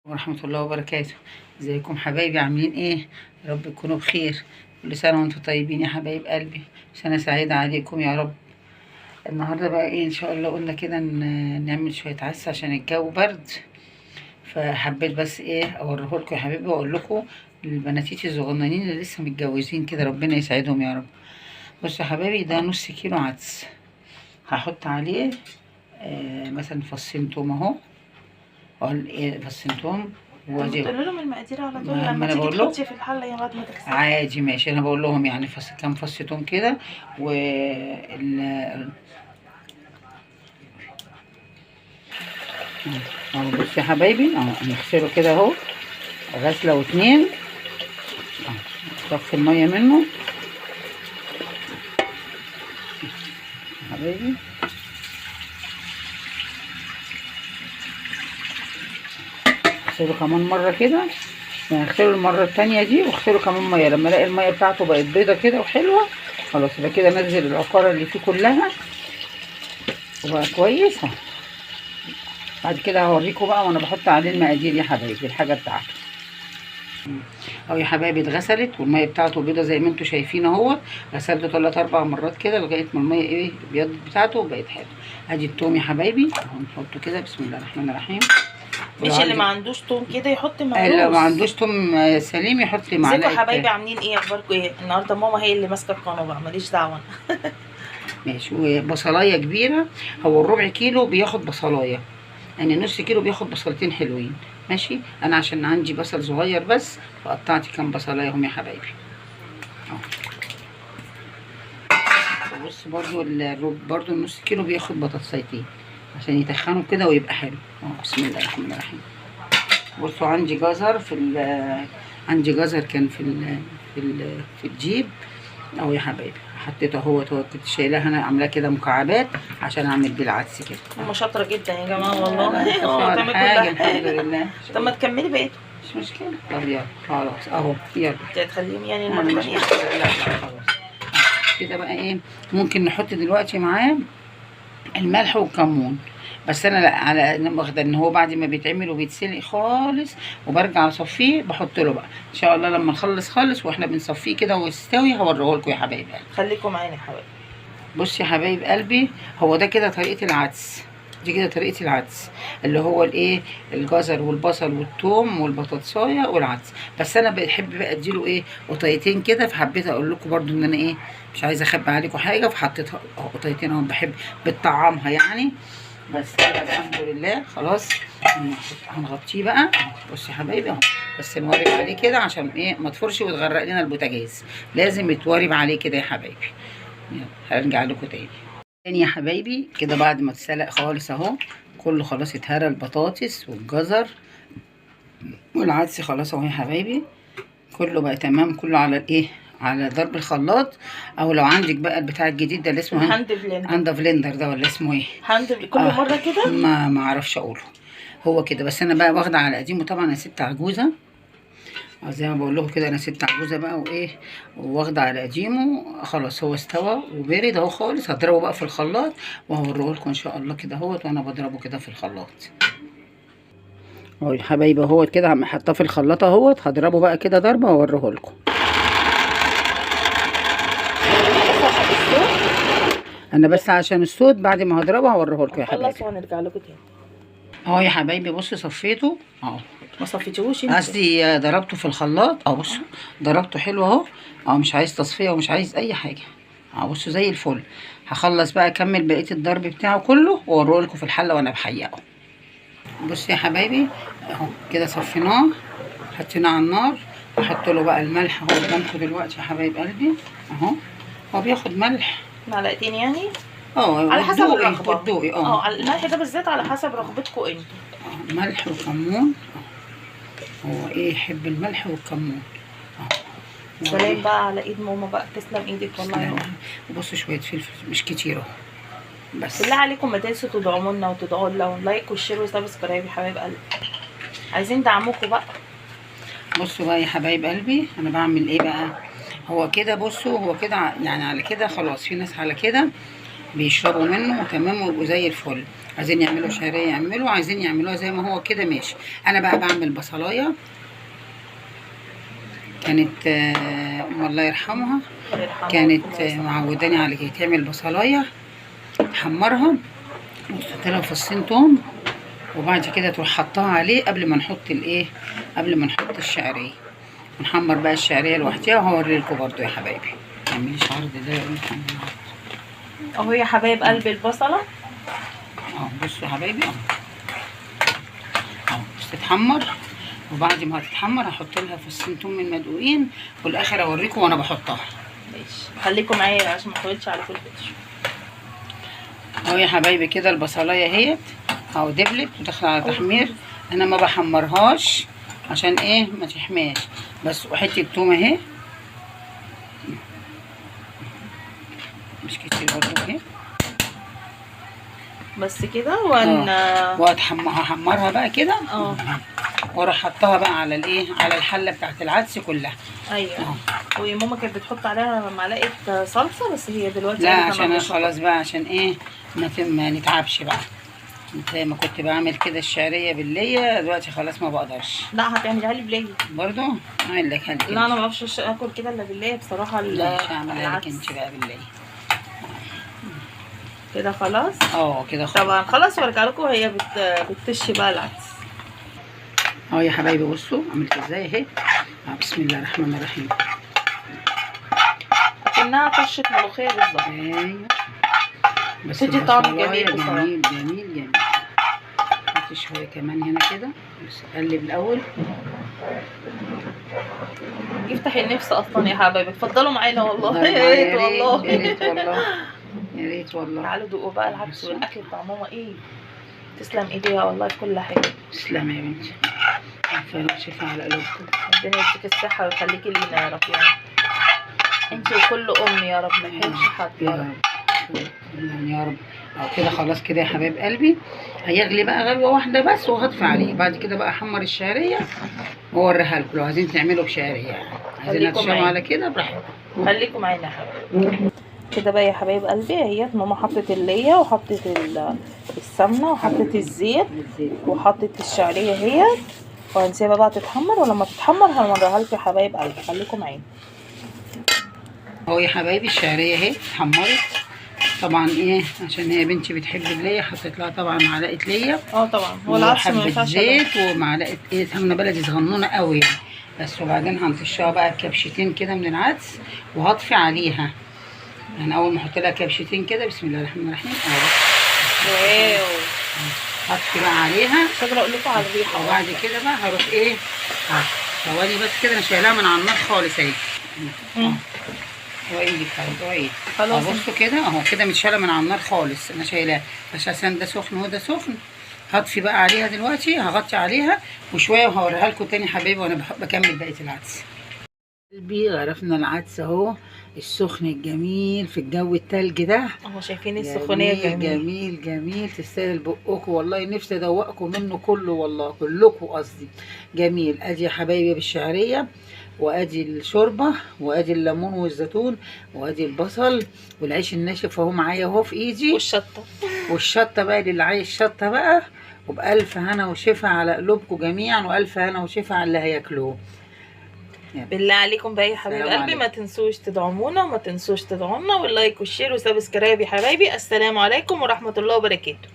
ورحمة الله وبركاته. ازيكم حبايبي، عاملين ايه؟ يا رب تكونوا بخير. كل سنة وانتم طيبين يا حبايب قلبي، سنة سعيدة عليكم يا رب. النهاردة بقى ايه ان شاء الله، قلنا كده نعمل شوية عدس عشان الجو برد. فحبيت بس ايه اوريهولكم يا حبايبي، واقول لكم البناتيتي الصغننين اللي لسه متجوزين كده ربنا يسعدهم يا رب. بصوا يا حبايبي، ده نص كيلو عدس. هحط عليه مثلا فصين توم اهو، فصين توم. تقول لهم المقادير على طول ما لما انا تيجي بقول له تحطي في الحله يا بعد ما تغسلي. عادي ماشي، انا بقول لهم يعني كام فص توم كده اهو. بص يا حبايبي، اهو هنغسله كده اهو غسله واتنين. اهو نصفي الميه منه يا حبايبي. اغسله كمان مره كده، يعني اغسله المره التانية دي واغسله كمان ميه. لما الاقي الميه بتاعته بقت بيضه كده وحلوه، خلاص يبقى كده نزل العقاره اللي فيه كلها وبقى كويس اهو. بعد كده هوريكم بقى وانا بحط عليه المقادير يا حبايبي، الحاجه بتاعته اهو يا حبايبي. اتغسلت والميه بتاعته بيضه زي ما انتم شايفين اهو. غسلته 3 4 مرات كده لغايه ما الميه ايه الابيض بتاعته بقت حلوه. ادي التوم يا حبايبي اهو، نحطه كده بسم الله الرحمن الرحيم. مش اللي ما عندوش توم كده يحط مهروس. اللي ما عندوش توم سليم يحط لي معلقه. ازيكم يا حبايبي، عاملين ايه؟ اخباركم ايه؟ النهارده ماما هي اللي ماسكه القناه بقى، ماليش دعوه. ماشي. وبصلايه كبيره، هو الربع كيلو بياخد بصلايه، يعني نص كيلو بياخد بصلتين حلوين. ماشي، انا عشان عندي بصل صغير بس فقطعت كام بصلايه هم يا حبايبي اهو. بص برضو النص كيلو بياخد بطاطسيتين عشان يتخنوا كده ويبقى حلو اهو. بسم الله الرحمن الرحيم. بصوا عندي جزر عندي جزر كان في الجيب اهو يا حبايبي. حطيته اهوت، هو كنت شايلاه انا عاملاه كده مكعبات عشان اعمل بيه العدس كده. ماما شاطره جدا يا جماعه والله. بتعمل حاجه الحمد لله. طب ما تكملي بقيته. مش مشكله. طب يلا خلاص اهو يلا. انت هتخليهم يعني أنا المره مش الثانيه؟ مشكلة. لا خلاص كده بقى ايه. ممكن نحط دلوقتي معاه الملح والكمون، بس انا لا، على انا واخده ان هو بعد ما بيتعمل وبيتسلق خالص وبرجع اصفيه بحط له بقى ان شاء الله لما نخلص خالص واحنا بنصفيه كده ويستوي هوريه لكم يا حبايب قلبي. خليكم معانا يا حبايبي. بص يا حبايب قلبي، هو ده كده طريقه العدس. دي كده طريقه العدس اللي هو الايه، الجزر والبصل والثوم والبطاطسايه والعدس. بس انا بحب بقى اديله ايه قطيتين كده، فحبيت اقول لكم برده ان انا ايه مش عايزه اخبي عليكم حاجه، فحطيتها قطيتين اهو. بحب بتطعمها يعني. بس كده الحمد لله خلاص. هنغطيه بقى. بص يا حبايبي اهو، بس نورب عليه كده عشان ايه ما تفرش وتغرق لنا البوتاجاز. لازم يتورب عليه كده يا حبايبي. يلا هرجع لكم تاني يا حبايبي. كده بعد ما اتسلق خالص اهو، كله خلاص اتهرى، البطاطس والجزر والعدس خلاص اهو يا حبايبي. كله بقى تمام، كله على الايه، على ضرب الخلاط. او لو عندك بقى البتاع الجديد ده اللي اسمه هاند بلندر. هاند بلندر ده ولا اسمه ايه؟ كل مره كده ما اعرفش اقوله. هو كده، بس انا بقى واخده على قديمه طبعا. انا ست عجوزه زي ما بقول لكم كده، انا ست عجوزه بقى وايه، واخده على قديمه. خلاص هو استوى وبارد اهو خالص. هضربه بقى في الخلاط وهوريه لكم ان شاء الله كده اهوت وانا بضربه كده في الخلاط اهو يا حبايبي. اهوت كده عم حطاه في الخلاط اهوت، هضربه بقى كده ضربه واوريه لكم. انا بس عشان الصوت بعد ما هضربه هوريه لكم يا حبايبي. خلص وهنرجع لكم تاني اهو يا حبايبي. بصوا صفيته اهو. ما صفيتوش انت؟ قصدي ضربته في الخلاط اهو. بصوا ضربته حلو اهو. اهو مش عايز تصفيه ومش عايز اي حاجه اهو. بصوا زي الفل. هخلص بقى اكمل بقيه الضرب بتاعه كله واوريه لكم في الحله وانا بحيقه. بصوا يا حبايبي اهو كده صفيناه، حطيناه على النار. هحط له بقى الملح اهو قدامكم دلوقتي يا حبايب قلبي اهو. هو بياخد ملح معلقتين يعني على حسب الرغبه. والدوقي الملح ده بالذات على حسب رغبتكم انتوا. ملح وكمون. هو ايه يحب الملح والكمون سلام بقى على ايد ماما بقى، تسلم ايدك والله يا ماما. وبصوا شويه فلفل مش كتير اهو بس. بالله عليكم ما تنسوا تدعموا لنا وتدعوا لنا واللايك والشير وسبسكرايب يا حبايب قلبي، عايزين دعمكم بقى. بصوا بقى يا حبايب قلبي انا بعمل ايه بقى. هو كده بصوا، هو كده يعني على كده خلاص. في ناس على كده بيشربوا منه وتمام ويبقوا زي الفل. عايزين يعملوا شعريه يعملوا، عايزين يعملوها زي ما هو كده ماشي. انا بقى بعمل بصلايه كانت الله يرحمها كانت معوداني على كده، تعمل بصلايه تحمرها وتحط لها فصين توم، وبعد كده تروح حطها عليه قبل ما نحط الايه، قبل ما نحط الشعريه. ونحمر بقى الشعريه لوحدها وهوريلكوا برضو يا حبايبي. متعمليش عرض ده يا بنت اهو يا حبايب قلبي البصله بصوا يا حبايبي بس تتحمر، وبعد ما هتتحمر هحط لها فصين توم من مدقوقين، والاخر اوريكم وانا بحطها. ماشي خليكم معايا عشان ما اطولش عليكم الفيديو. اهو يا حبايبي كده البصلايه اهيت اهو دبلت وداخله على تحمير. انا ما بحمرهاش عشان ايه ما تحماش بس. وحته توم اهي مش كتير برضه اهي بس كده. وهحمرها بقى كده واروح حطها بقى على الايه، على الحله بتاعت العدس كلها. ايوه وماما كانت بتحط عليها معلقه صلصه، بس هي دلوقتي لا عشان انا خلاص بقى عشان ايه ما نتعبش بقى. زي ما كنت بعمل كده الشعريه بالليه، دلوقتي خلاص ما بقدرش. لا هتعمليها لي بليه برضو اعمل لك هدي. لا انا ما بعرفش اكل كده الا بالليه بصراحه. لا مش هعملها لك انت بقى بالليه كده خلاص. كده خلاص طبعا خلاص. وارجع لكم وهي بتطش بقى العدس. اهو يا حبايبي بصوا عملت ازاي اهي. بسم الله الرحمن الرحيم. اكنها طشه ملوخيه بالظبط. ايوه بس تدي طعم جميل بصراحه. جميل جميل جميل. حط شويه كمان هنا كده بس قلب الاول. يفتح النفس اصلا يا حبايبي. اتفضلوا معانا والله. يا ريت والله يا ريت والله يا ريت والله. تعالوا دوقوا بقى العدس والاكل بتاع ماما. ايه تسلم ايديها والله في كل حاجه. تسلمي يا بنتي. الف شفا على قلوبكم. ربنا يديك الصحه ويخليكي لينا يا رب. يعني انت وكل ام يا رب ما يحرمش حد يا رب. يا رب. كده خلاص كده يا حبايب قلبي. هيغلي بقى غلوه واحده بس وهطفي عليه. بعد كده بقى احمر الشعريه واوريها لكم لو عايزين تعملوا بشعريه يعني. عايزين تشربوا على كده براحتكم. خليكم معانا يا حبايبي. كده بقى يا حبايب قلبي اهيت ماما حطت الليه وحطت السمنه وحطت الزيت وحطت الشعريه اهيت، وهنسيبها بقى تتحمر، ولما تتحمر هنوريها لكم يا حبايب قلبي. خليكم معانا. اهو يا حبايبي الشعريه اهي اتحمرت. طبعا ايه عشان هي بنتي بتحب الليه حطيت لها طبعا معلقه ليه. طبعا هو العدس ما ينفعش زيت ومعلقه ايه سمنه بلدي صغنونه قوي يعني بس. وبعدين هنطشها بقى كبشتين كده من العدس وهطفي عليها. يعني اول ما احط لها كبشتين كده بسم الله الرحمن الرحيم واو هطفي بقى عليها. مش قادره اقول لكم على الريحه. وبعد كده بقى هروح ايه ثواني بس كده انا شايلاها من على النار خالص اهي. وايدي خلاص خلاص. بصوا كده اهو كده متشاله من على النار خالص. انا شايلاها بس عشان ده سخن وده سخن. هطفي بقى عليها دلوقتي. هغطي عليها وشويه وهوريها لكم تاني حبايبي وانا بكمل بقيه العدس. قلبي غرفنا العدس اهو السخن الجميل في الجو التلج ده اهو. شايفين السخونيه جميل جميل جميل. تستاهل بقكم والله. نفسي ادوقكم منه كله والله كلكم قصدي. جميل. ادي يا حبايبي بالشعريه وادي الشوربه وادي الليمون والزيتون وادي البصل والعيش الناشف اهو معايا اهو في ايدي. والشطه بقى اللي عايز شطه بقى. وبالف هنا وشفا على قلوبكم جميعا والف هنا وشفا على اللي هياكلوه. بالله عليكم بقى يا حبايب قلبي ما تنسوش تدعمونا وما تنسوش تدعمونا واللايك والشير وسبسكرايب يا حبايبي. السلام عليكم ورحمه الله وبركاته.